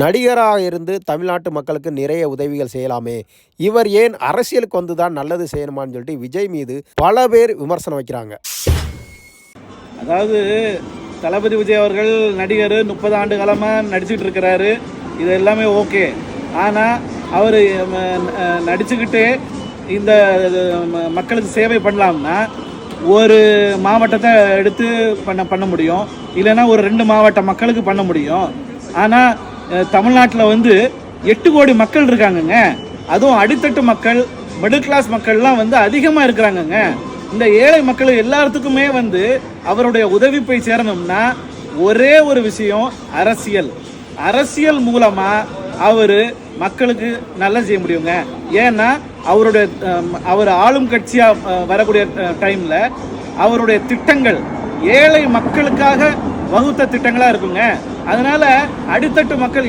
நடிகராக இருந்து தமிழ்நாட்டு மக்களுக்கு நிறைய உதவிகள் செய்யலாமே, இவர் ஏன் அரசியலுக்கு வந்து தான் நல்லது செய்யணுமான்னு சொல்லிட்டு விஜய் மீது பல பேர் விமர்சனம் வைக்கிறாங்க. அதாவது தளபதி விஜய் அவர்கள் நடிகர் 30 ஆண்டு காலமாக நடிச்சுட்டு இருக்கிறாரு. இது எல்லாமே ஓகே. ஆனால் அவர் நடிச்சுக்கிட்டே இந்த மக்களுக்கு சேவை பண்ணலாம்னா ஒரு மாவட்டத்தை எடுத்து பண்ண முடியும், இல்லைன்னா ஒரு 2 மாவட்ட மக்களுக்கு பண்ண முடியும். ஆனால் தமிழ்நாட்டில் 8 கோடி மக்கள் இருக்காங்கங்க. அதுவும் அடித்தட்டு மக்கள், மிடில் கிளாஸ் மக்கள்லாம் அதிகமாக இருக்கிறாங்கங்க. இந்த ஏழை மக்கள் எல்லாத்துக்குமே அவருடைய உதவி போய் சேரணும்னா ஒரே ஒரு விஷயம், அரசியல். அரசியல் மூலமாக அவர் மக்களுக்கு நல்லது செய்ய முடியுங்க. ஏன்னா அவர் ஆளும் கட்சியாக வரக்கூடிய டைமில் அவருடைய திட்டங்கள் ஏழை மக்களுக்காக வகுத்த திட்டங்களாக இருக்குங்க. அதனால அடித்தட்டு மக்கள்